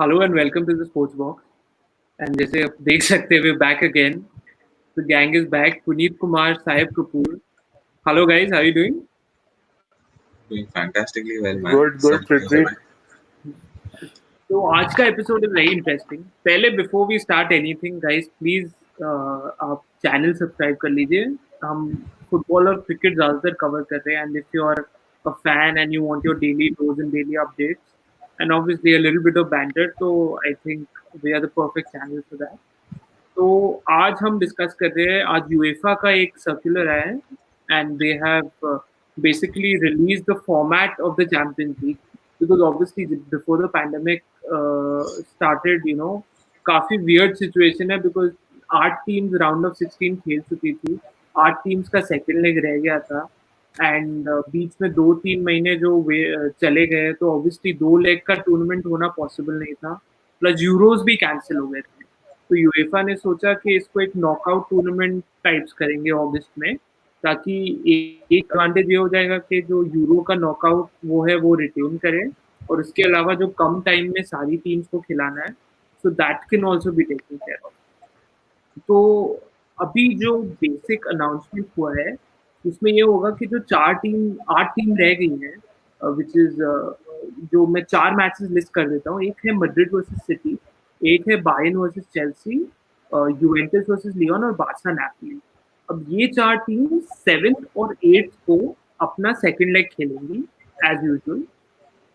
Hello and welcome to the Sports Box. And जैसे आप देख सकते हैं, we're back again. The gang is back. Puneet Kumar, Sahib Kapoor. Hello guys, how are you doing? Doing fantastically well, man. Good, Prithvi. तो आज का episode is very interesting. पहले before we start anything guys, please आप channel subscribe कर लीजिए. हम football और cricket ज़्यादातर कवर कर रहे हैं. And if you are a fan and you want your daily dose and daily updates and obviously a little bit of banter, तो I think we are the perfect channel for that. तो आज हम discuss कर रहे हैं. आज UEFA का एक सर्कुलर आया है and they have basically released the format of the Champions League, because obviously before the pandemic started, काफी weird situation है, because 8 teams राउंड ऑफ 16 खेल चुकी थी. 8 teams का सेकेंड लेग रह गया था एंड बीच में 2-3 महीने जो चले गए, तो ऑब्वियसली 2 लेग का टूर्नामेंट होना पॉसिबल नहीं था. प्लस यूरोज भी कैंसिल हो गए थे. तो यूएफा ने सोचा कि इसको एक नॉकआउट टूर्नामेंट टाइप्स करेंगे अगस्त में, ताकि एक एडवांटेज ये हो जाएगा कि जो यूरो का नॉकआउट वो है वो रिटेन करें, और उसके अलावा जो कम टाइम में सारी टीम्स को खिलाना है, so that can also be taken care of. तो अभी जो बेसिक अनाउंसमेंट हुआ है उसमें ये होगा कि जो 8 टीम रह गई हैं, विच इज जो मैं 4 मैचेस लिस्ट कर देता हूँ. एक है मैड्रिड वर्सेस सिटी, एक है Bayern versus Chelsea, Juventus versus Leone और बार्सा नैपोली. अब ये 4 टीम 7th और 8th को अपना सेकंड लेग खेलेंगी एज यूजुअल.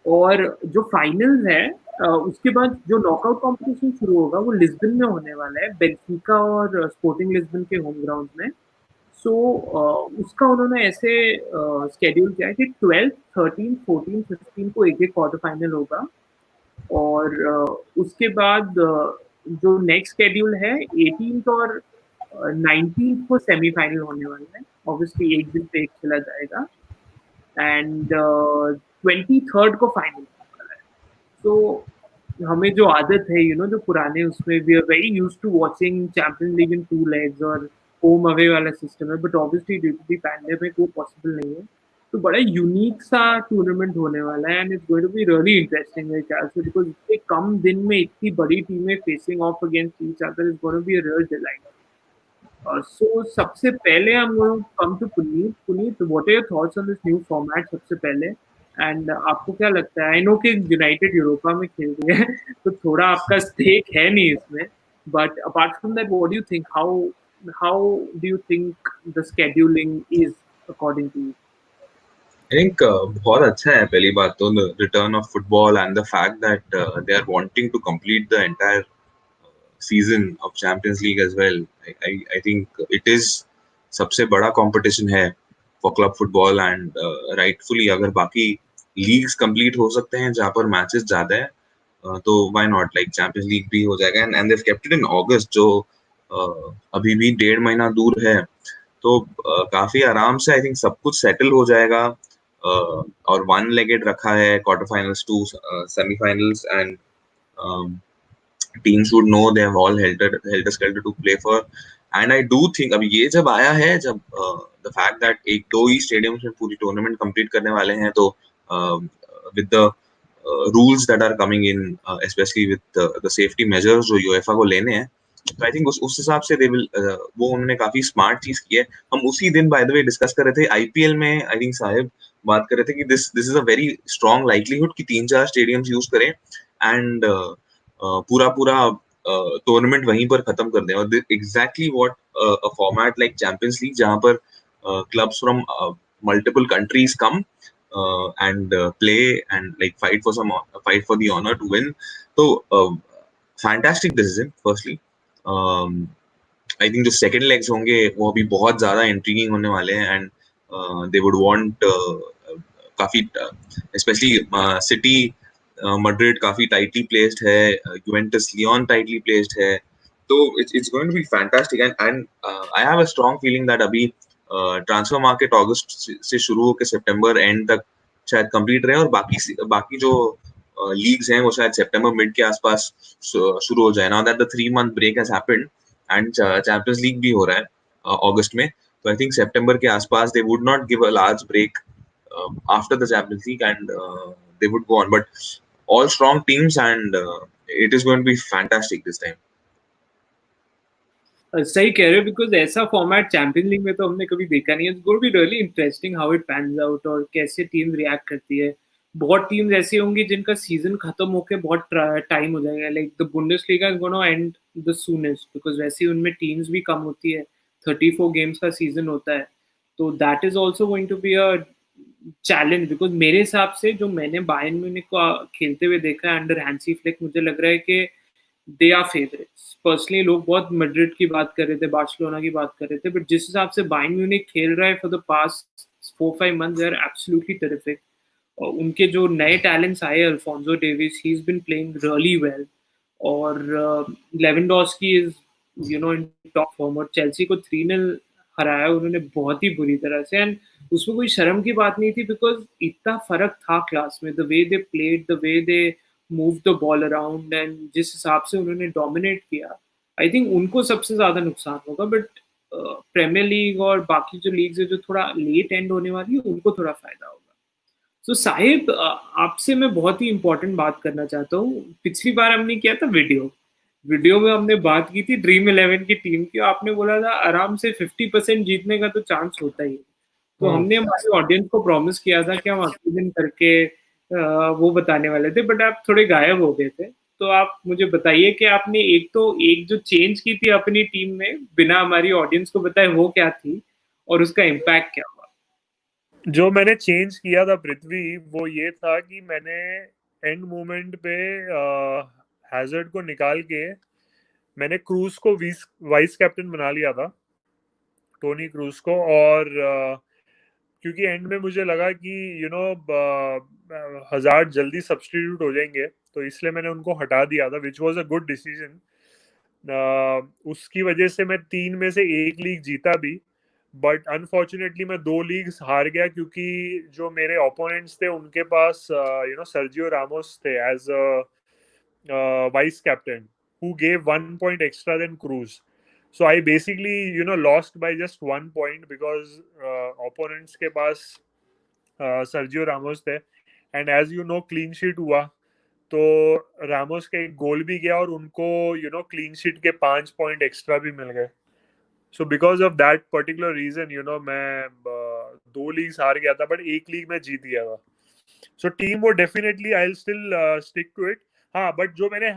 और जो फाइनल्स है, उसके बाद जो नॉकआउट कंपटीशन शुरू होगा वो लिस्बन में होने वाला है, बेंफिका और स्पोर्टिंग लिस्बन के होम ग्राउंड में. सो उसका उन्होंने ऐसे स्केड्यूल किया है कि 12th, 13th, 14th, 15th को एक क्वार्टर फाइनल होगा. और उसके बाद जो नेक्स्ट स्केड्यूल है 18th और 19th को सेमीफाइनल होने वाला है. ऑब्वियसली एक दिन पे एक खेला जाएगा एंड 23rd को फाइनल होने वाला है. तो हमें जो आदत है जो पुराने उसमें we are very used to watching champions league in 2 legs और होम अवे वाला सिस्टम है, but obviously due to the pandemic वो पॉसिबल नहीं है. तो बड़ा यूनिक सा टूर्नामेंट होने वाला है and it's going to be really interesting मेरे ख्याल से, बिकॉज इतने कम दिन में इतनी बड़ी टीमें facing off against each other is going to be a real delight. So सबसे पहले हम लोग come to Puneet. Puneet, what are your thoughts on this new format सबसे पहले, एंड आपको क्या लगता है? आई नो कि यूनाइटेड यूरोपा में खेल रही है तो थोड़ा आपका स्टेक है नहीं इसमें, but apart from that what do you think, how do you think the scheduling is according to you? I think बहुत अच्छा है. पहली बात तो the return of football and the fact that they are wanting to complete the entire season of Champions League as well. I think it is सबसे बड़ा competition है for club football and rightfully अगर बाकी leagues complete हो सकते हैं जहाँ पर matches ज़्यादा है, तो why not, like Champions League भी हो जाएगा. and they've kept it in August जो अभी भी 1.5 महीना दूर है, तो काफी आराम से आई थिंक सब कुछ सेटल हो जाएगा. और 1-legged रखा है, quarter finals to semifinals, and teams would know they have all helter skelter to play for. And I do think अब ये जब आया है, जब the fact that 1-2 he stadiums में पूरी टूर्नामेंट कंप्लीट करने वाले हैं, तो with the rules that are coming in, especially with the safety measures जो यूएफा को लेने हैं, तो आई थिंक उस हिसाब से they will, वो उन्होंने काफी स्मार्ट चीज की है. हम उसी दिन बाय द वे डिस्कस कर रहे थे आईपीएल में, आई थिंक साहिब बात कर रहे थे कि this is a very strong likelihood कि 3-4 स्टेडियम्स यूज करें एंड पूरा टूर्नामेंट वहीं पर खत्म कर दें. और exactly what a format like champions league, जहां पर clubs from multiple countries come and play and like fight for the honor to win. So fantastic decision firstly. I think जो सेकेंड लेग्स होंगे वो अभी बहुत ज्यादा इंट्रीगिंग होने वाले हैं, एंड दे वुड वांट काफी स्पेशली सिटी मैड्रिड काफी टाइटली प्लेस्ड है, यूवेंटस लियोन टाइटली प्लेस्ड है, तो it's going to be fantastic. And I have a strong feeling that अभी ट्रांसफर मार्केट अगस्त से शुरू होकर सितंबर एंड तक शायद कंप्लीट रहे, और बाकी जो लीग्स हैं वो शायद सितंबर मिड के आसपास शुरू हो जाए. Now that the 3-month break has happened and champions league भी हो रहा है अगस्त में, तो आई थिंक सितंबर के आसपास they would not give a large break after the champions league, and they would go on. But all strong teams, and it is going to be fantastic this time. सही कह रहे हो, because ऐसा format champion league में तो हमने कभी देखा नहीं है. It's going to be really interesting how it pans out और कैसे टीम रिएक्ट करती है. बहुत टीम्स ऐसी होंगी जिनका सीजन खत्म होके बहुत टाइम हो जाएगा. Like the Bundesliga is gonna and the soonest, because वैसे उनमें टीम्स भी कम होती है. 34 गेम्स का सीजन होता है. तो that is also going to be a challenge, because मेरे हिसाब से जो मैंने बायर्न म्यूनिख को खेलते हुए देखा है अंडर हैंसी फ्लिक, मुझे लग रहा है कि दे आर फेवरेट्स. पर्सनली लोग बहुत मैड्रिड की बात कर रहे थे, बार्सिलोना की बात कर रहे थे, बट जिस हिसाब से बायर्न म्यूनिख खेल रहा है for the past 4-5 months, they are absolutely terrific. और उनके जो नए टैलेंट्स आए, Alphonso Davies, he is been playing really well. और Lewandowski is in top form. और चेल्सी को 3-0 हराया उन्होंने बहुत ही बुरी तरह से. एंड उसमें कोई शर्म की बात नहीं थी, बिकॉज इतना फर्क था क्लास में, the way they played, the way they move the ball around, and जिस हिसाब से उन्होंने डोमिनेट किया. आई थिंक उनको सबसे ज्यादा नुकसान होगा. बट प्रीमियर लीग और बाकी जो लीग्स है जो थोड़ा लेट एंड होने वाली है, उनको थोड़ा फायदा होगा. तो साहिब, आपसे मैं बहुत ही इंपॉर्टेंट बात करना चाहता हूँ. पिछली बार हमने किया था वीडियो वीडियो में हमने बात की थी ड्रीम 11 की टीम की. आपने बोला था आराम से 50% जीतने का तो चांस होता ही है. तो हम्म। हमने हमारे ऑडियंस को प्रॉमिस किया था कि हम अगले दिन करके वो बताने वाले थे, बट आप थोड़े गायब हो गए थे. तो आप मुझे बताइए कि आपने एक जो चेंज की थी अपनी टीम में बिना हमारी ऑडियंस को बताए, वो क्या थी और उसका इम्पैक्ट क्या हुआ? जो मैंने चेंज किया था पृथ्वी, वो ये था कि मैंने एंड मोमेंट पे हैजर्ड को निकाल के मैंने क्रूज को वाइस कैप्टन बना लिया था, टोनी क्रूज को. और क्योंकि एंड में मुझे लगा कि हजार्ड जल्दी सब्स्टिट्यूट हो जाएंगे, तो इसलिए मैंने उनको हटा दिया था, which was a good decision. उसकी वजह से मैं 3 में से 1 लीग जीता भी, बट अनफॉर्चुनेटली मैं 2 लीग्स हार गया, क्योंकि जो मेरे ओपोनेंट्स थे उनके पास सर्जियो रामोस थे as vice captain, who gave 1 point extra than Cruz. So I basically lost by just 1 point because opponents के पास सर्जियो रामोस थे. एंड एज क्लीन शीट हुआ, तो रामोस का एक गोल भी गया और उनको क्लीन शीट के 5 पॉइंट एक्स्ट्रा भी मिल गए. So because of that particular reason मैं 2 लीग्स हार गया था, बट 1 लीग में जीत गया था. सो टीम वो definitely I will still stick to it. हाँ, बट जो मैंने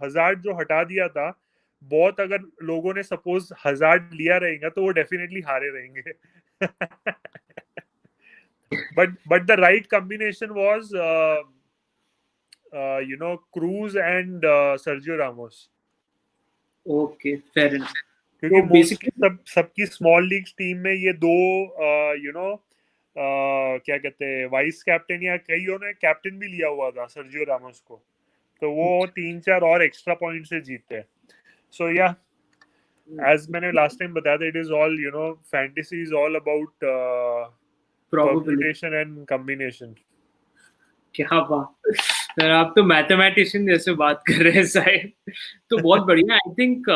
हजार्ड जो हटा दिया था, बहुत अगर लोगों ने सपोज हजार्ड लिया रहेगा तो वो डेफिनेटली हारे रहेंगे. but the right combination was Cruz and Sergio Ramos. Okay, fair enough. क्योंकि तो मोस्टली बेसिकली सबकी स्मॉल लीग टीम में ये दो क्या कहते हैं, वाइस कैप्टन या कईयों ने कैप्टन भी लिया हुआ था सर्जियो रामोस को, तो वो 3-4 और एक्स्ट्रा पॉइंट से जीतते हैं. सो या एज मैंने लास्ट टाइम बताया था, it is all fantasy is all about permutation and combination. क्या बात सर, आप तो मैथमेटिशियन जैसे बात कर रहे हैं साहब. तो बहुत बढ़िया. आई थिंक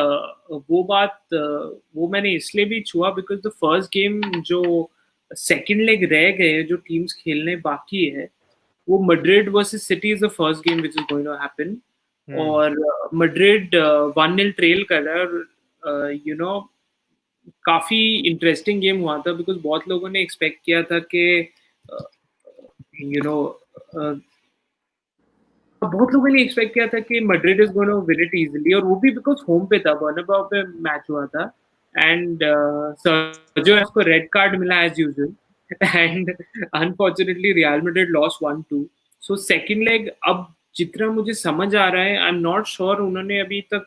वो मैंने इसलिए भी छुआ बिकॉज द फर्स्ट गेम जो सेकंड लेग रह गए, जो टीम्स खेलने बाकी है, वो Madrid versus city is the first game which is going to happen. और मैड्रिड 1-0 ट्रेल कर रहा है. और काफी इंटरेस्टिंग गेम हुआ था, बिकॉज बहुत लोगों ने एक्सपेक्ट किया था कि बहुत लोगों ने एक्सपेक्ट किया था कि Madrid is gonna win it easily, और वो भी बिकॉज होम पे था, बर्नाबाउ पे मैच हुआ था. एंड सर्जियो को रेड कार्ड मिला as usual, and unfortunately Real Madrid loss 1-2. So second leg, अब जितना मुझे समझ आ रहा है, आई एम नॉट श्योर, उन्होंने अभी तक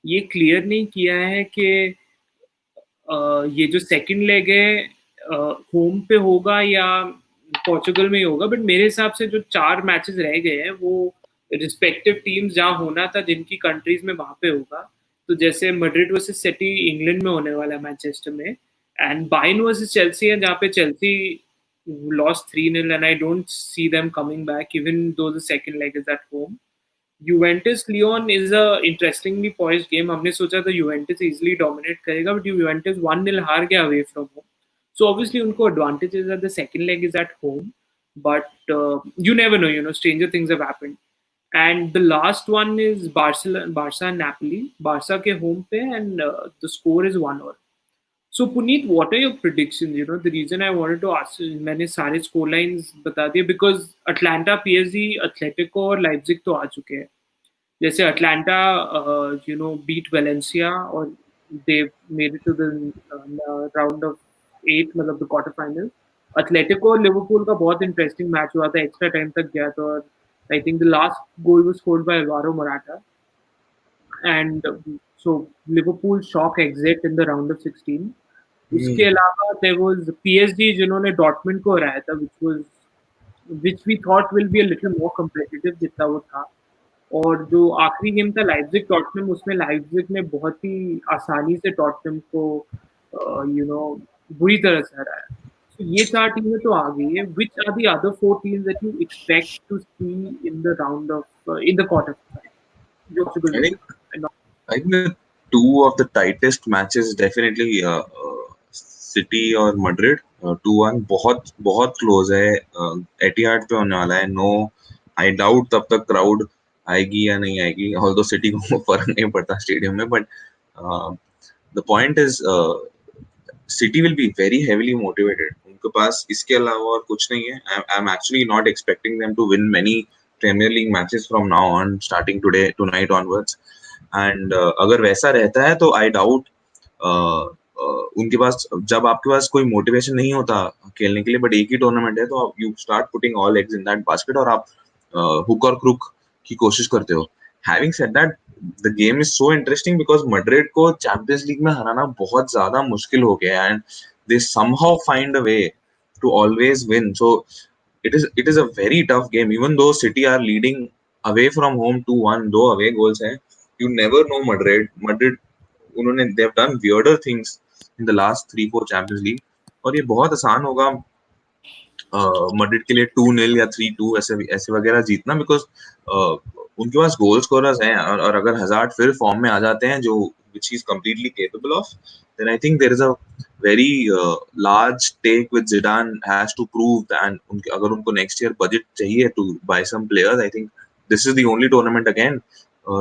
ये क्लियर नहीं किया है कि ये जो सेकंड लेग है होम पे होगा या पोर्चुगल में ही होगा. बट मेरे हिसाब से जो 4 मैचेस रह गए हैं वो रिस्पेक्टिव टीम्स जहाँ होना था जिनकी कंट्रीज में, वहां पे होगा. तो जैसे मैड्रिड वर्सेस सिटी इंग्लैंड में होने वाला है, मैनचेस्टर में. एंड बायर्न वर्सेस चेल्सी है, जहाँ पे Chelsea lost 3-0, and I don't see them coming back even though the second leg is at home. Juventus Lyon is a interestingly poised game. हमने सोचा था यूवेंटस इजीली डोमिनेट करेगा, but Juventus 1-0 हार गया away from home. So obviously उनको advantage is that the second leg is at home, but you never know, stranger things have happened. And the last one is Barca and Napoli. Barca ke home pe, and the score is 1-1. So Puneet, what are your predictions? You know, the reason I wanted to ask is मैंने सारे score lines बता दिए because Atlanta, PSG, Atletico और Leipzig तो आ चुके हैं. जैसे Atlanta, beat Valencia और they made it to the round of 8, मतलब the quarter final. Atletico और Liverpool का बहुत interesting match हुआ था, extra time तक गया था और I think the last goal was scored by Alvaro Morata. And so Liverpool shock exit in the round of 16. उसके Hmm. अलावा there was PSG जिन्होंने डॉर्टमुंड को हराया था, which we thought will be a little more competitive जितना वो था. और जो आखिरी गेम था लाइप्जिग टॉटनम, उसमें लाइप्जिग ने बहुत ही आसानी से टॉटनम को बुरी तरह से हराया. So ये चार टीमें तो आ गई है. Which are the other four teams that you expect to see in the round of in the quarter final? जो Portugal I will think be. I think the two of the tightest matches definitely City और Madrid 2-1 बहुत बहुत close है. एटिहाड पे होने वाला है. No, I doubt तब तक क्राउड आएगी या नहीं आएगी. ऑल्दो सिटी को फर्क नहीं पड़ता स्टेडियम में, but the point is city will be very heavily motivated. उनके पास इसके अलावा और कुछ नहीं है. I am actually not expecting them to win many premier league matches from now on, starting today tonight onwards. And अगर वैसा रहता है तो आई डाउट उनके पास, जब आपके पास कोई मोटिवेशन नहीं होता खेलने के लिए बट एक ही टूर्नामेंट है, तो आप you start putting all eggs in that basket और आप हुक और क्रुक की कोशिश करते हो. Having said that, the game is so interesting because Madrid को चैंपियंस लीग में हराना बहुत ज्यादा मुश्किल हो गया है and they somehow find a way to always win. So it is a very tough game. Even though City are leading away from home 2-1, दो away goals हैं, you never know. Madrid उन्होंने they have done weirder things in the last 3-4 Champions League. और ये बहुत आसान होगा Madrid के लिए 2-0 या 3-2 ऐसे ऐसे वगैरह जीतना, बिकॉज उनके पास गोल स्कोरर्स हैं. और अगर हजार्ड फिर फॉर्म में आ जाते हैं, जो which is completely capable of, then I think there is a very large take with Zidane has to prove. And उनके अगर उनको नेक्स्ट ईयर बजट चाहिए to buy some players, I think this is the only tournament again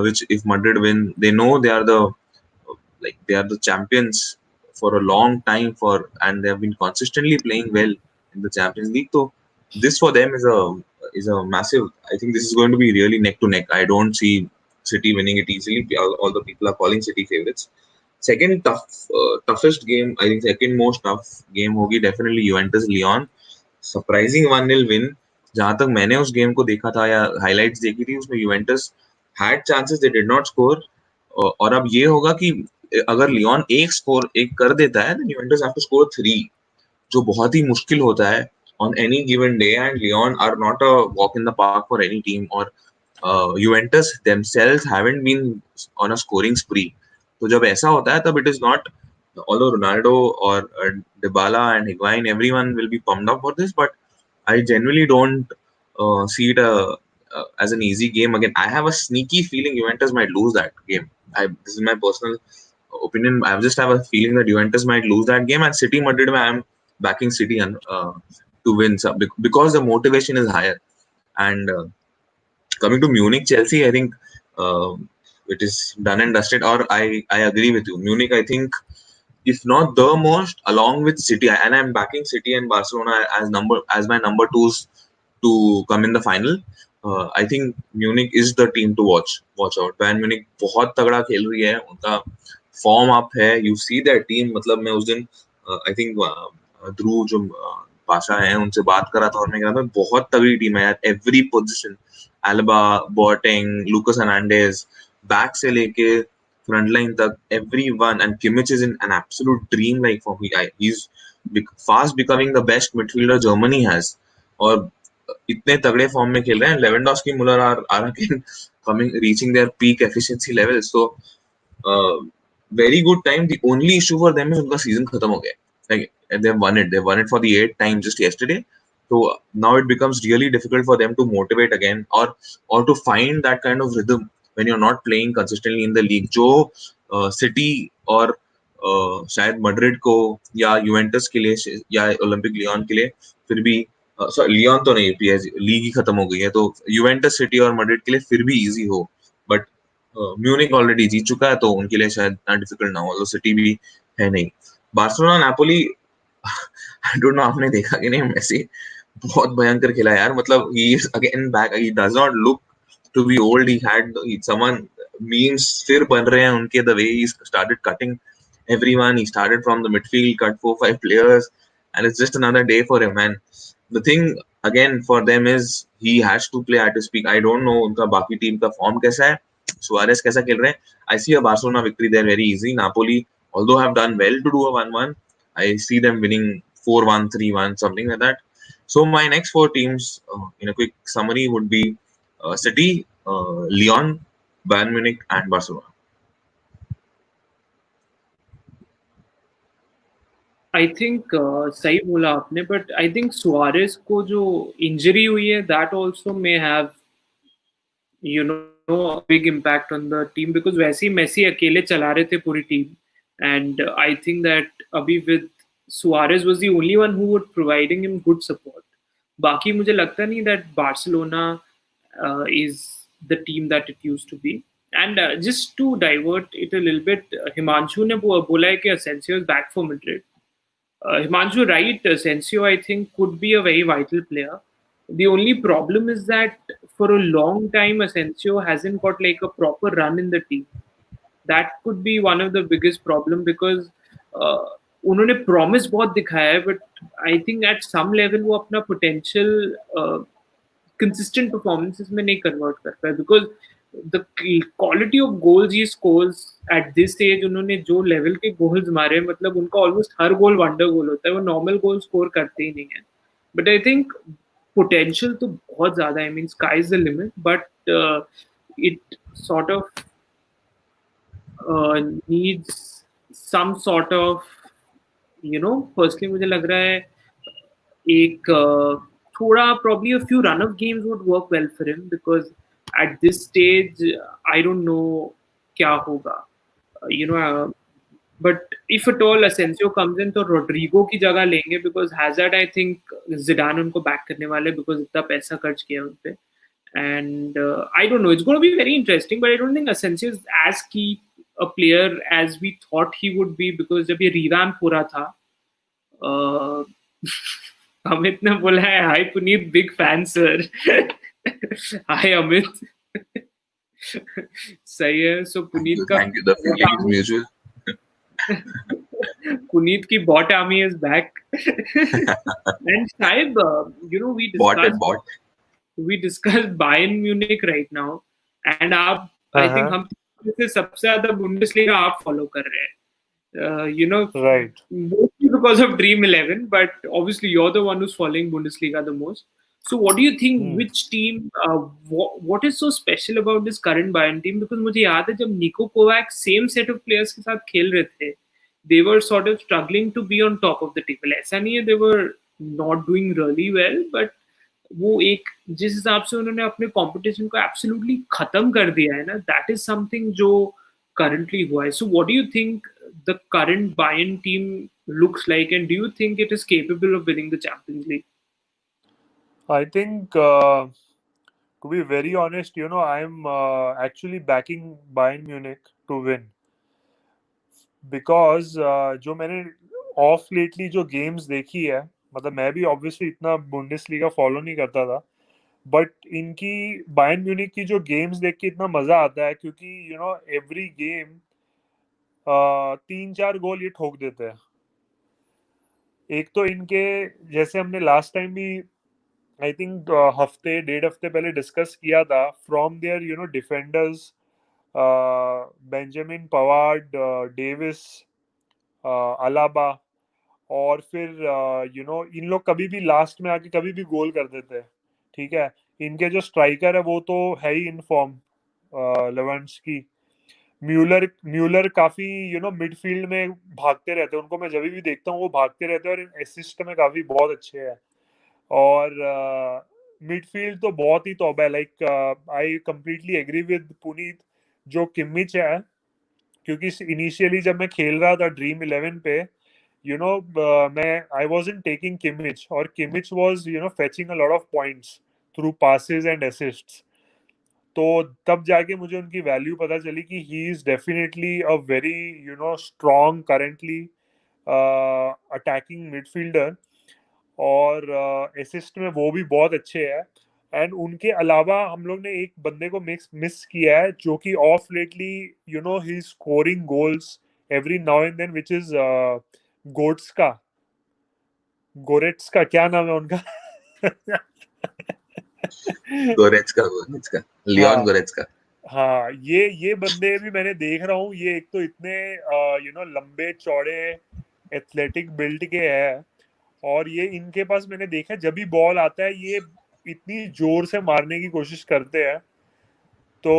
which if Madrid win, they know they are the they are the champions for a long time, and they have been consistently playing well in the Champions League. So this for them is a massive. I think this is going to be really neck to neck. I don't see City winning it easily. All the people are calling City favorites. Second toughest game, I think second most tough game होगी definitely Juventus Lyon. Surprising 1-0 win. जहां तक मैंने उस game को देखा था या highlights देखी थी, उसमें Juventus had chances, they did not score. और अब ये होगा कि अगर लियोन एक कर देता है, then Juventus have to score 3, जो बहुत ही मुश्किल होता है on any given day. And Lyon are not a walk in the park for any team. और Juventus themselves haven't been on a scoring spree. तो जब ऐसा होता है तब it is not, although Ronaldo or Dybala and Higuain, everyone will be pumped up for this, but I genuinely don't see it as an easy game. Again, I have a sneaky feeling Juventus might lose that game. This is my personal opinion. I just have a feeling that Juventus might lose that game, and City Madrid, I am backing City to win, because the motivation is higher. And coming to Munich Chelsea, I think uh, it is done and dusted. Or I agree with you. Munich, I think, if not the most, along with City, and I'm backing City and Barcelona as my number twos to come in the final. I think Munich is the team to watch out. Bayern Munich बहुत तगड़ा खेल रही है, उनका form up है. You see that team. मतलब मैं उस दिन आई थिंक ध्रुव जो पाशा है उनसे बात करा था और मैं कह रहा था बहुत तगड़ी टीम है यार. Every position, Elba, boating, Lucas Hernandez, back से लेके front line तक, everyone. And Kimmich is in an absolute dream like for me. He's fast becoming the best midfielder Germany has. और इतने तगड़े फॉर्म में खेल रहे हैं. Lewandowski, Muller are again coming, reaching their peak efficiency levels. So very good time. The only issue for them is उनका season खत्म हो गया. Like they've won it. They won it for the 8th time just yesterday. So now it becomes really difficult for them to motivate again, or to find that kind of rhythm when you're not playing consistently in the league. जो city और शायद Madrid को या Juventus के लिए या Olympic Leone के लिए फिर भी सॉरी लियोन तो नहीं, पीएसजी लीग ही खत्म हो गई है, तो यूवेंटस, सिटी और मैड्रिड के लिए फिर भी इजी हो, बट म्यूनिक ऑलरेडी जीत चुका है तो उनके लिए शायद इतना डिफिकल्ट ना हो, तो सिटी भी है नहीं। Barcelona Napoli I don't know आपने देखा कि नहीं, मेसी बहुत भयंकर खेला यार, मतलब he is again back, he does not look to be old, he had someone, memes फिर बन रहे हैं उनके, the way he started cutting everyone, he started from the midfield, cut 4 5 players, and it's just another day for him, and the thing again for them is he has to play at his peak. I don't know उनका बाकी team का form कैसा है, Suarez कैसा खेल रहे हैं। I see a Barcelona victory there very easy. Napoli although have done well to do a 1-1, I see them winning 4-1 3-1 something like that. So my next four teams, in a quick summary, would be City, Lyon, Bayern Munich and Barcelona. I think सही बोला आपने, but I think Suarez को जो injury हुई है that also may have big impact on the team, because वैसे ही Messi अकेले चला रहे थे पूरी team, and I think that अभी with Suarez was the only one who would providing him good support. बाकी मुझे लगता नहीं that Barcelona is the team that it used to be. And just to divert it a little bit, Himanshu ने बोला है कि Asensio is back for Madrid. Himanshu, right, Asensio, I think, could be a very vital player. The only problem is that for a long time, Asensio hasn't got like a proper run in the team. That could be one of the biggest problem because उन्होंने promise बहुत दिखाया है, but I think at some level वो अपना potential consistent performances में नहीं convert कर पाए, because the quality of goals he scores at this stage, उन्होंने जो लेवल के गोल्स मारे, मतलब उनका ऑलमोस्ट हर गोल वंडर गोल होता है, वो नॉर्मल गोल स्कोर करते ही नहीं है. बट आई थिंक पोटेंशियल तो बहुत ज्यादा है, mean sky is the limit, but it sort of needs some sort of personally मुझे लग रहा है एक थोड़ा probably a few run of games would work well for him, because at this stage I don't know क्या होगा, but if at all Asensio comes in तो Rodrigo की जगह लेंगे, because Hazard I think Zidane उनको back करने वाले, because इतना पैसा खर्च किया उन पे, and I don't know, it's going to be very interesting, but I don't think Asensio is as key a player as we thought he would be, because जब ये revamp हो रहा था, अमित ने बोला है हाय पुनीत, बिग फैन सर. हाय अमित. सही है. सो पुनीत का Thank you, the feeling is mutual. Puneet की bot army is back. And Sahib, we discussed Bayern Munich right now, and आप I think हम से सबसे ज्यादा बुंडेसलीगा आप फॉलो कर रहे हैं. Right. Mostly because of Dream 11, but obviously you're the one who's following Bundesliga the most. So what do you think, which team, what is so special about this current Bayern team? Because मुझे याद है जब Nico Kovac same set of players के साथ खेल रहे थे, they were sort of struggling to be on top of the table. ऐसा नहीं है they were not doing really well, but वो एक जिस हिसाब से उन्होंने अपने कंपटीशन को एब्सोल्युटली खत्म कर दिया है ना, दैट इज समथिंग जो currently हुआ है. So what do you think the current Bayern team looks like, and do you think it is capable of winning the Champions League? I think, to be very honest, I'm actually backing Bayern Munich to win, because जो मैंने of lately जो games देखी है, मतलब मैं भी obviously इतना Bundesliga follow नहीं करता था, बट इनकी बायर्न म्यूनिक की जो गेम्स देख के इतना मजा आता है, क्योंकि एवरी गेम 3-4 गोल ये ठोक देते हैं. एक तो इनके, जैसे हमने लास्ट टाइम भी आई थिंक हफ्ते डेढ़ हफ्ते पहले डिस्कस किया था, from their defenders, Benjamin Pavard, Davies, Alaba, और फिर इन लोग कभी भी लास्ट में आके कभी भी गोल कर देते हैं. ठीक है, इनके जो स्ट्राइकर है वो तो है ही इन फॉर्म, लेवेंडस्की, म्यूलर काफी मिडफील्ड में भागते रहते हैं, उनको मैं जब भी देखता हूँ वो भागते रहते हैं, और असिस्ट में काफी बहुत अच्छे हैं. और मिडफील्ड तो बहुत ही तौबा है. Like I completely agree with Puneet, जो किमिच है, क्योंकि इनिशियली जब मैं खेल रहा था ड्रीम 11 पे, I wasn't taking Kimmich, or Kimmich was fetching a lot of points through passes and assists. तो तब जाके मुझे उनकी वैल्यू पता चली कि ही is definitely a very strong currently attacking midfielder, और असिस्ट में वो भी बहुत अच्छे हैं। एंड उनके अलावा हम लोग ने एक बंदे को मिस किया है, जो कि ऑफ लेटली ही scoring goals every now and then, which is गोट्स गोरेट्स का क्या नाम है उनका? गोरेट्स्का लियोन हाँ गोरेट्स्का। हाँ, ये बंदे भी मैंने देख रहा हूँ। ये एक तो इतने लंबे चौड़े एथलेटिक बिल्ड के हैं, और ये इनके पास मैंने देखा जब भी बॉल आता है ये इतनी जोर से मारने की कोशिश करते हैं। तो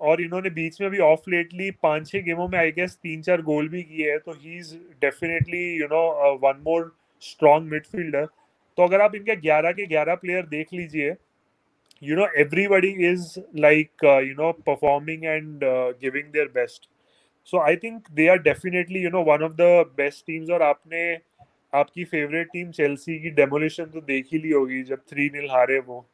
और इन्होंने बीच में भी ऑफ लेटली 5-6 गेमों में आई गेस 3-4 गोल भी किए हैं। तो ही is definitely one more strong midfielder. तो अगर आप इनके 11 के 11 प्लेयर देख लीजिए, everybody is like performing and giving their best. So I think they are definitely one of the best teams। और आपने आपकी फेवरेट टीम चेल्सी की डेमोलिशन तो देख ही ली होगी जब 3-0 हारे वो।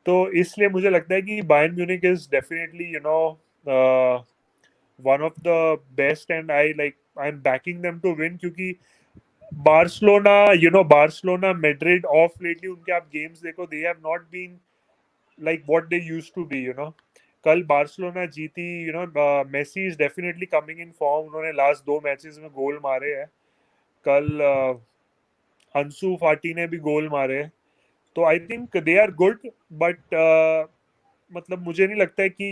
तो इसलिए मुझे लगता है कि Bayern Munich is definitely one of the best, and I am backing them to win. क्योंकि बार्सिलोना मैड्रिड ऑफ लेटली उनके आप गेम्स देखो, they have not been like what they used to be। कल बार्सिलोना जीती, Messi is definitely coming in form. उन्होंने last 2 matches में goal मारे हैं। कल अंसू फाटी ने भी गोल मारे। तो I think they are good, but मतलब मुझे नहीं लगता है कि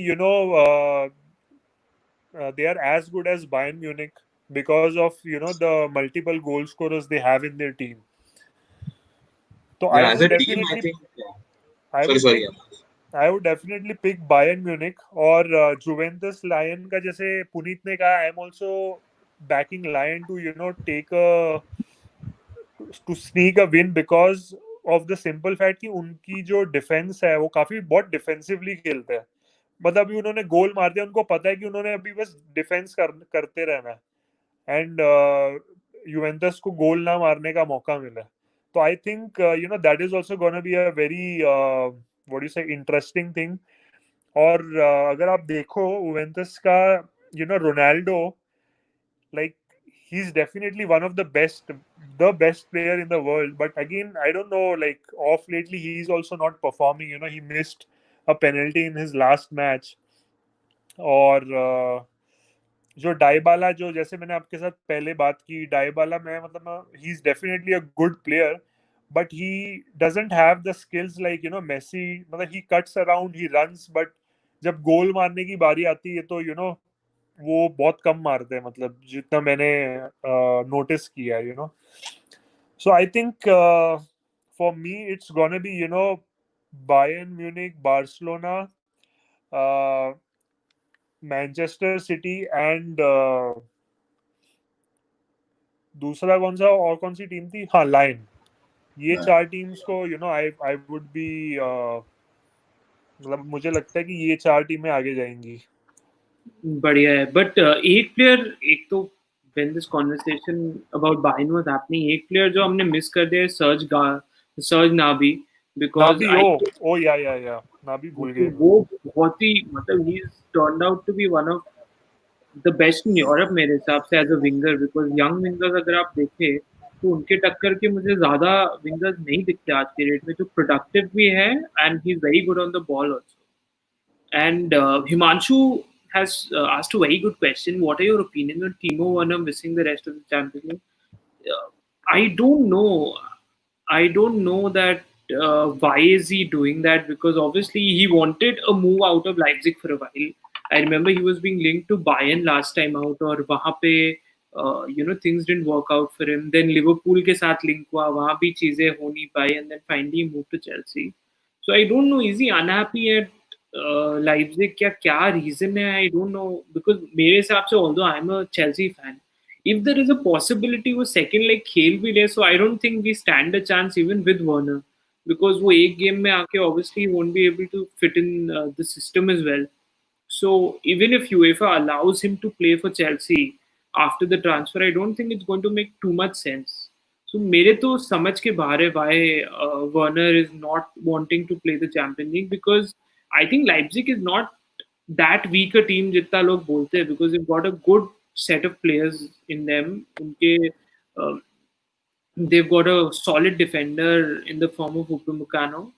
they are as good as Bayern Munich because of the multiple goal scorers they have in their team. So I Yeah, as would a team, I definitely think. Yeah. I Sorry, would sorry. pick Yeah. I would definitely pick Bayern Munich. और Juventus Lyon का, जैसे पुनीत ने कहा, I am also backing Lyon to take to sneak a win, because of the simple fact कि उनकी जो defence है वो काफी बहुत डिफेंसिवली खेलते हैं। मतलब अभी उन्होंने गोल मार दिया, उनको पता है कि उन्होंने अभी बस डिफेंस करते रहना है, एंड यूवेंटस को गोल ना मारने का मौका मिला। तो I think that is also gonna be a very what you से इंटरेस्टिंग थिंग। और अगर आप देखो यूवेंटस का, Ronaldo, like he's definitely one of the best player in the world, but again I don't know, like off lately he's also not performing। he missed a penalty in his last match। और जो डाइबाला, जो जैसे मैंने आपके साथ पहले बात की, डाइबाला में मतलब he is definitely a good player, but he doesn't have the skills like Messi. मतलब he cuts around, he runs, but जब गोल मारने की बारी आती है तो वो बहुत कम मारते हैं, मतलब जितना मैंने नोटिस किया है। So I think for me it's gonna be Bayern Munich, Barcelona, Manchester City, and दूसरा कौन सा, और कौन सी टीम थी, हाँ लायन। ये 4 टीम्स को आई आई वुड बी, मतलब मुझे लगता है कि ये 4 टीमें आगे जाएंगी। बढ़िया है, बट एक प्लेयर, एक तो when this conversation about Bayern was happening, एक प्लेयर जो हमने मिस कर दिया है, सर्ज नाबी, बिकॉज नाबी, आई ओ या नाबी भूल गए। वो बहुत ही, मतलब he turn out to be one of the best in Europe मेरे हिसाब से as a winger. Because young wingers अगर आप देखें तो उनके टक्कर के मुझे ज्यादा विंगर्स नहीं दिखते आज के डेट में, जो प्रोडक्टिव भी है and he is very good on the ball also. And Himanshu has asked a very good question. What are your opinions on Timo Werner missing the rest of the Champions League? I don't know. I don't know that why is he doing that, because obviously he wanted a move out of Leipzig for a while. I remember he was being linked to Bayern last time out, और वहाँ पे things didn't work out for him. Then Liverpool के साथ link हुआ, वहाँ भी चीजें हो नहीं पाई, and then finally he moved to Chelsea. So I don't know, is he unhappy at Leipzig? क्या reason है? I don't know, because मेरे हिसाब से, although I'm a Chelsea fan, if there is a possibility वो second leg खेल भी ले, so I don't think we stand a chance even with Werner, because वो एक game में आके obviously he won't be able to fit in the system as well. So even if UEFA allows him to play for Chelsea, after the transfer, I don't think it's going to make too much sense. So मेरे तो समझ के बाहर है why Werner is not wanting to play the Champions League, because I think Leipzig is not that weak a team जितना लोग बोलते हैं, because they've got a good set of players in them. उनके they've got a solid defender in the form of Upamecano,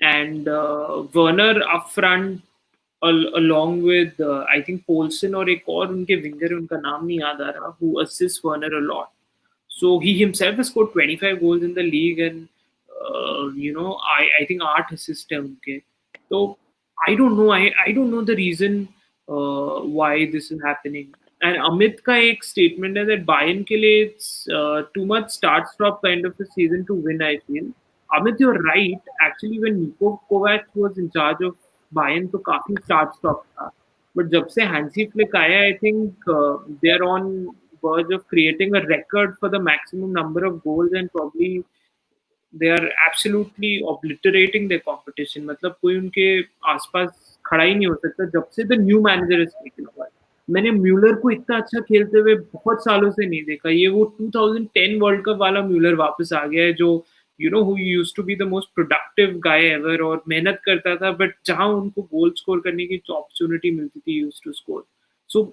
and Werner up front, along with I think Poulsen और एक और उनके winger, उनका नाम नहीं याद आ रहा, who assists Werner a lot. So he himself has scored 25 goals in the league, and I think 8 assists है उनके. So I don't know. I don't know the reason why this is happening. And Amit का एक statement है that Bayern के लिए it's too much start-stop kind of a season to win, I feel. Amit, you're right. Actually, when Niko Kovac was in charge of Bayern, तो काफी start-stop था. But जब से Hansi Flick आया, I think they're on verge of creating a record for the maximum number of goals, and probably they are absolutely obliterating their competition. मतलब कोई उनके आसपास खड़ा ही नहीं हो सकता जब से the new manager is taken over. मैंने म्यूलर को इतना अच्छा खेलते हुए बहुत सालों से नहीं देखा. ये वो 2010 वर्ल्ड कप वाला म्यूलर वापस आ गया है, जो who used to be the most productive guy ever, और मेहनत करता था, बट जहां उनको गोल स्कोर करने की अपॉर्चुनिटी मिलती थी, used to score. So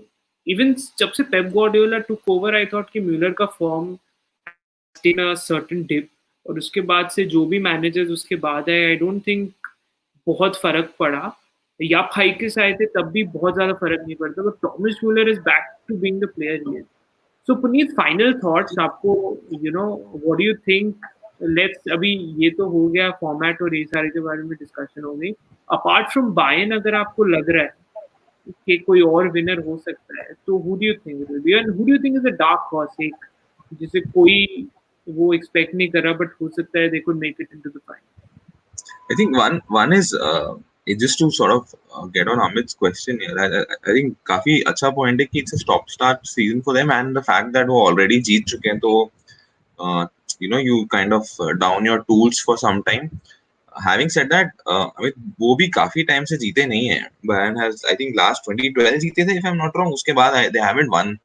even जब से Pep Guardiola took over, I thought कि म्यूलर का form has taken a certain dip, और उसके बाद से जो भी मैनेजर्स उसके बाद आए, आई डोंट थिंक बहुत फर्क पड़ा. या हाइकिस आए थे तब भी बहुत ज्यादा फर्क नहीं पड़ता, but Thomas Muller is back to being the player he is. So Puneet, final thoughts आपको, what do you think? Let's, अभी ये तो हो गया फॉर्मेट और ये सारे के बारे में डिस्कशन हो गई. अपार्ट फ्रॉम बायर्न, अगर आपको लग रहा है कि कोई और विनर हो सकता है, तो who do you think it will be, and who do you think is a dark horse, एक जिसे कोई वो एक्सपेक्ट नहीं कर रहा, बट हो सकता है they could make it into the final? I think one is just to sort of get on Amit's question here. I think काफी अच्छा point है कि it's a stop start season for them, and the fact that वो already जीत चुके हैं, तो you kind of down your tools for some time. Having said that, I mean वो भी काफी टाइम से जीते नहीं है. Bayern has, I think, last 2012 जीते थे, if I'm not wrong. उसके बाद they haven't won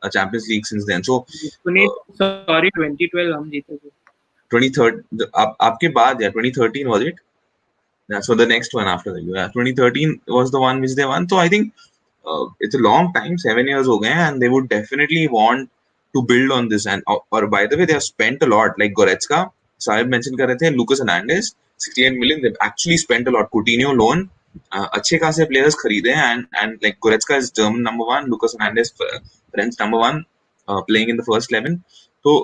a Champions League since then. So Puneet, sorry, 2012 हम जीते थे. 2013 आपके बाद, yeah, 2013 was it? Yeah, so the next one after that, yeah, 2013 was the one which they won. So I think it's a long time, 7 years हो गए हैं, and they would definitely want to build on this. And or by the way, they have spent a lot. Like Goretzka, Sahib mentioned कर रहे थे, Lucas Hernandez, 68 million. They've actually spent a lot. Coutinho loan, अच्छे खासे players खरीदे हैं, and like Goretzka is German number one, Lucas Hernandez French number one, playing in the first 11. So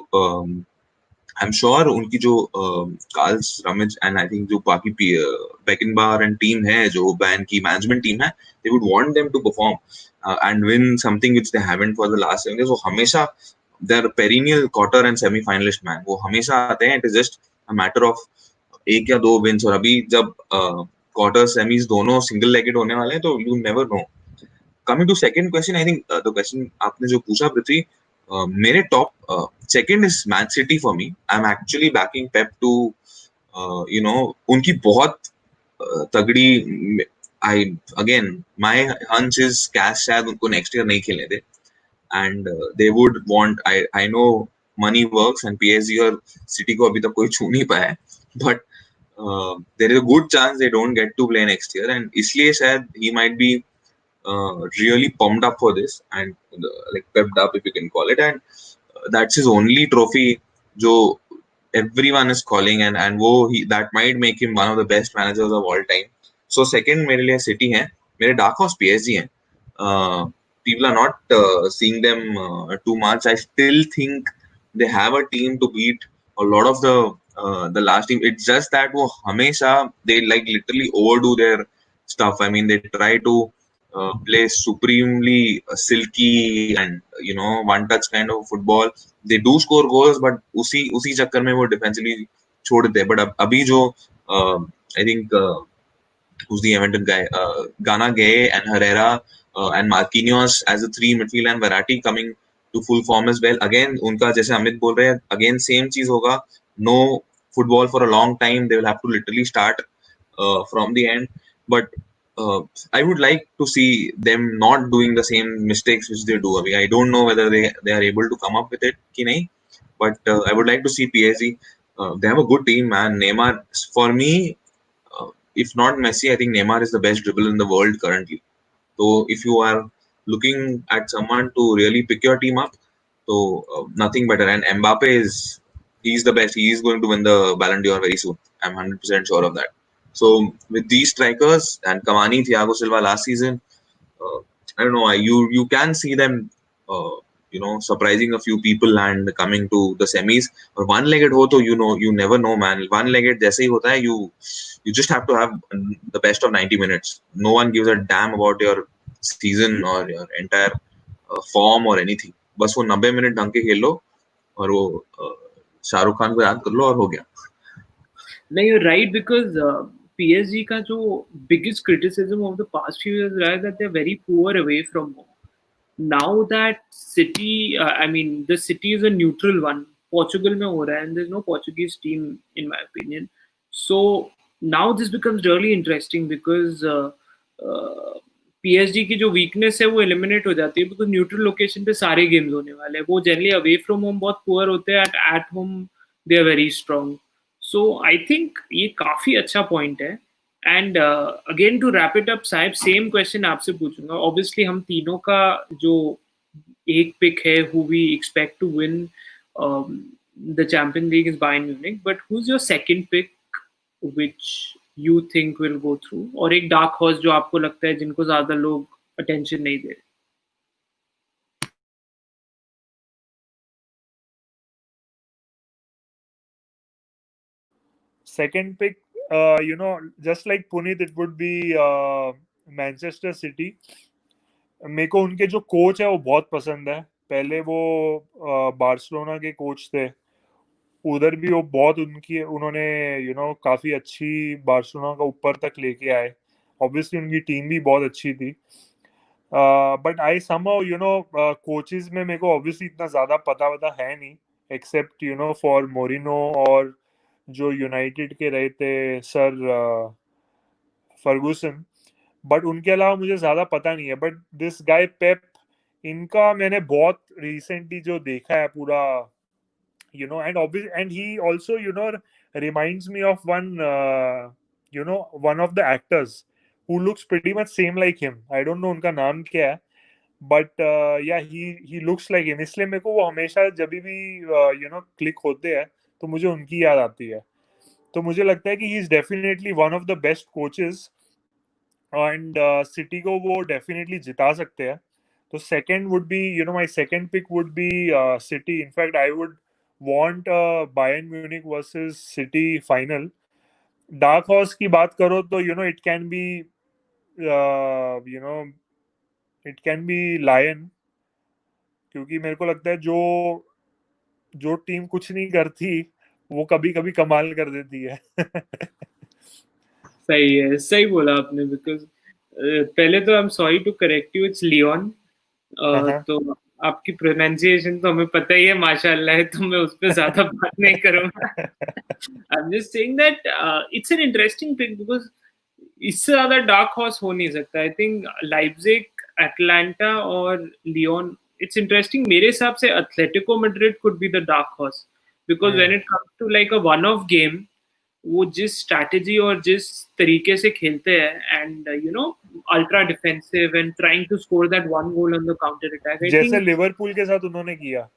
I'm sure उनकी जो Carl's Ramiz and I think जो बाकी बेकनबार and team है, जो बैन की मैनेजमेंट टीम है, they would want them to perform and win something which they haven't for the last 7 years. वो हमेशा they're perennial quarter and semi finalist man, वो हमेशा आते हैं. It is just a matter of एक या दो wins, और अभी जब quarter semis दोनों single legged होने वाले हैं, तो you never know. Coming to second question, I think the question आपने जो पूछा पृथ्वी, मेरे top second is Man City for me. I am actually backing Pep to उनकी बहुत तगड़ी. I again my hunch is cash शायद उनको नेक्स्ट ईयर नहीं खेलने दे, and they would want, I know money works, and PSG और City को अभी तक कोई छू नहीं पाया है, but there is a good chance they don't get to play next year, and इसलिए शायद he might be really pumped up for this, and like pepped up, if you can call it, and that's his only trophy jo everyone is calling, and wo that might make him one of the best managers of all time. So second mere liye City hai, mere dark horse PSG hai. People are not seeing them too much. I still think they have a team to beat a lot of the last team. It's just that wo hamesha they like literally overdo their stuff. I mean, they try to play supremely silky and one touch kind of football. They do score goals, but उसी चक्कर में वो defensively छोड़ देते हैं. But अभी जो I think who's the Everton guy, Gana Gay and Herrera and Marquinhos as a three midfield, and Verratti coming to full form as well. Again उनका जैसे अमित बोल रहे हैं, again same चीज होगा. No football for a long time. They will have to literally start from the end. But I would like to see them not doing the same mistakes which they do. I mean, I don't know whether they are able to come up with it ki nahi, but I would like to see PSG. They have a good team, man. Neymar, for me, if not Messi, I think Neymar is the best dribbler in the world currently. So if you are looking at someone to really pick your team up, so nothing better. And Mbappe he's the best. He is going to win the Ballon d'Or very soon. I'm 100% sure of that. So with these strikers and Cavani, Thiago Silva last season, uh, I don't know. You can see them, surprising a few people and coming to the semis. Or one-legged ho, to you never know, man. One-legged जैसे ही होता है, you just have to have the best of 90 minutes. No one gives a damn about your season or your entire form or anything. बस वो 90 minute ढंग के खेल लो और वो शाहरुख खान को याद कर लो और हो गया. No, you're right because PSG का जो biggest criticism of the past few years रहा है that they're very poor away from home. Now that city, I mean, the city is a neutral one. Portugal में हो रहा है and there's no Portuguese team in my opinion. So now this becomes really interesting because PSG की जो weakness है वो eliminate हो जाती है because neutral location पे सारे games होने वाले हैं. वो generally away from home बहुत poor होते हैं, at home they are very strong. So I think ये काफी अच्छा point है. And again to wrap it up Sahib, same question आपसे पूछूंगा. ऑब्वियसली हम तीनों का जो एक पिक है who we expect to win the champion league is Bayern Munich, but who is your second pick which you think will go through, और एक डार्क हॉर्स जो आपको लगता है जिनको ज्यादा लोग अटेंशन नहीं दे रहे. Second pick, just like Puneet, it would be Manchester City. मेरे को उनके जो कोच है वो बहुत पसंद है. पहले वो बार्सिलोना के कोच थे, उधर भी वो बहुत उन्होंने काफी अच्छी बार्सिलोना का ऊपर तक लेके आए. ऑब्वियसली उनकी टीम भी बहुत अच्छी थी. बट आई समहाउ कोचेस में मेरे को ऑब्वियसली इतना ज्यादा पता है नहीं, एक्सेप्ट फॉर मोरिनो और जो यूनाइटेड के रहे थे सर फर्गूसन. बट उनके अलावा मुझे ज्यादा पता नहीं है. बट दिस गाय पेप, इनका मैंने बहुत रिसेंटली जो देखा है पूरा, and he also reminds me of one of the actors who looks pretty much same like him. I don't know उनका नाम क्या है, but yeah, he looks like him. इसलिए मेरे को वो हमेशा जब भी क्लिक होते हैं तो मुझे उनकी याद आती है. तो मुझे लगता है कि he is definitely one of the best coaches and city को वो डेफिनेटली जिता सकते हैं. तो second would be my second pick would be City. In fact, I would want Bayern Munich versus City final. Dark horse की बात करो तो it can be it can be Lion, क्योंकि मेरे को लगता है जो टीम कुछ नहीं करती वो कभी कभी कमाल कर देती है. सही है, सही बोला आपने. बिकॉज पहले तो I am sorry to correct you, it's Lyon. तो आपकी प्रोनाउंसिएशन तो हमें पता ही है माशाल्लाह है, तो मैं उस पर ज्यादा बात नहीं करूंगा. I am just saying that it's an interesting pick because इससे ज्यादा डार्क हॉर्स हो नहीं सकता. आई थिंक लाइप्जिग, एटलांटा और लियोन, इट्स इंटरेस्टिंग. मेरे हिसाब से Atletico Madrid could be the dark horse because when it comes to like a one off game, वो जिस स्ट्रैटेजी और जिस तरीके से खेलते हैं and ultra defensive and trying to score that one goal on the counter attack, आई जैसे think Liverpool के साथ उन्होंने किया.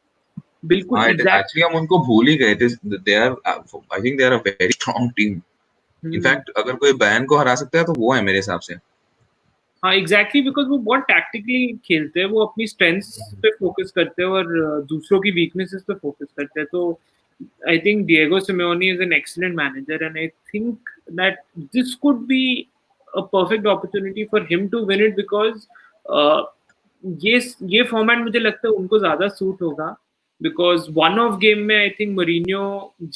बिल्कुल एक्चुअली हम उनको भूल ही गए थे. I think they are a very strong team. In fact अगर कोई बैन को हरा सकता है तो वो है मेरे हिसाब से. हाँ एग्जैक्टली, बिकॉज वो बहुत टैक्टिकली खेलते हैं, वो अपनी स्ट्रेंथ्स पे फोकस करते हैं और दूसरों की वीकनेसेस पे फोकस करते हैं. तो I think Diego Simeone is an excellent manager, and I think that this could be a perfect opportunity for him to win it because ये फॉर्मेट मुझे लगता है उनको ज्यादा सूट होगा. बिकॉज वन ऑफ गेम में आई थिंक मरीनियो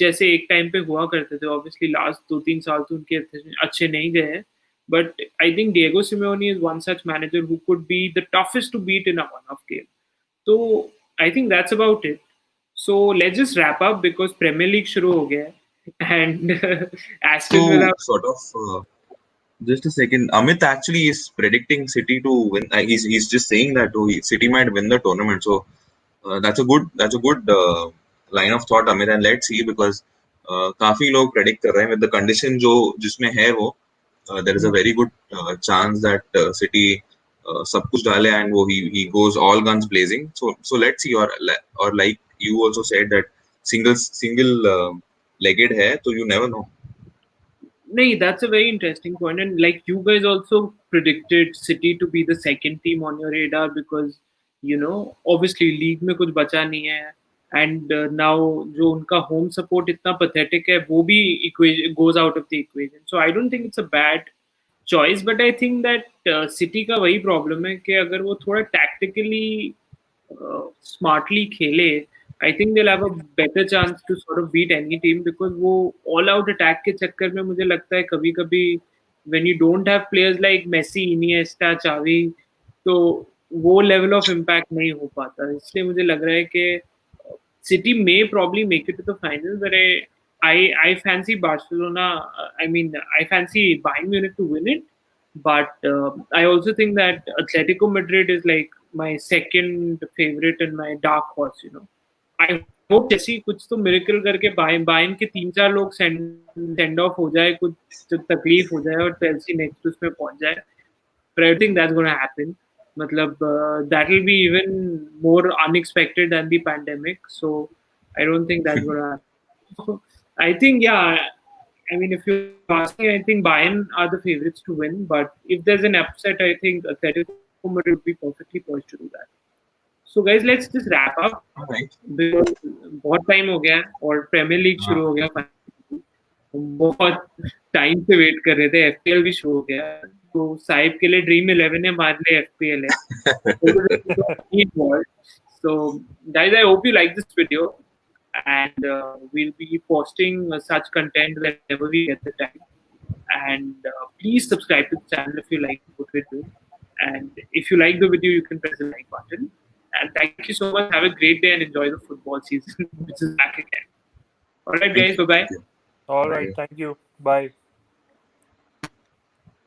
जैसे एक टाइम पे हुआ करते थे, ऑब्वियसली लास्ट 2-3 साल तो उनके अच्छे नहीं गए हैं, but I think Diego Simeone is one such manager who could be the toughest to beat in a one-off game. So I think that's about it. So let's just wrap up because Premier League शुरू हो गया है and Aston Villa sort of Just a second. Amit actually is predicting City to win. He's just saying that City might win the tournament. So that's a good line of thought, Amit. And let's see because काफी लोग predict कर रहे हैं with the condition जो जिसमें है वो there is a very good chance that City सब कुछ डाले and वो he goes all guns blazing. So let's see or like you also said that single legged है तो you never know. No, that's a very interesting point. And like you guys also predicted City to be the second team on your radar because, obviously league में कुछ बचा नहीं है. And now जो उनका home support इतना pathetic है, वो भी goes out of the equation. So I don't think it's a bad choice, but I think that City का वही problem है कि अगर वो थोड़ा tactically smartly खेले, I think they'll have a better chance to sort of beat any team because वो all out attack के चक्कर में मुझे लगता है कभी-कभी when you don't have players like Messi, Iniesta, Xavi, तो वो level of impact नहीं हो पाता. इसलिए मुझे लग रहा है कि City may probably make it to the final, but I fancy Barcelona. I mean, I fancy Bayern Munich to win it, but I also think that Atletico Madrid is like my second favorite and my dark horse. I hope Chelsea कुछ तो miracle करके Bayern के 3-4 लोग send off हो जाए, कुछ तकलीफ हो जाए और Chelsea next उसमें पहुंच जाए. But I think that's going to happen. Matlab, that will be even more unexpected than the pandemic. So I don't think that's going to happen. So I think, yeah, I mean, if you ask me, I think Bayern are the favorites to win. But if there's an upset, I think Atletico Madrid would be perfectly poised to do that. So guys, let's just wrap up All right. because बहुत time हो गया है और premiere league शुरू हो गया. बहुत time से वेट कर रहे थे. एफपीएल भी शुरू हो गया. तो साहिब के लिए ड्रीम 11 है, हमारे लिए एफपीएल है. So guys, I hope you like this video and we'll be posting such content whenever we get the time. And please subscribe to the channel if you like what we're doing. And if you like the video, you can press the like button. And thank you so much. Have a great day and enjoy the football season, which is back again. All right, guys. Bye bye. All right, thank you. Bye.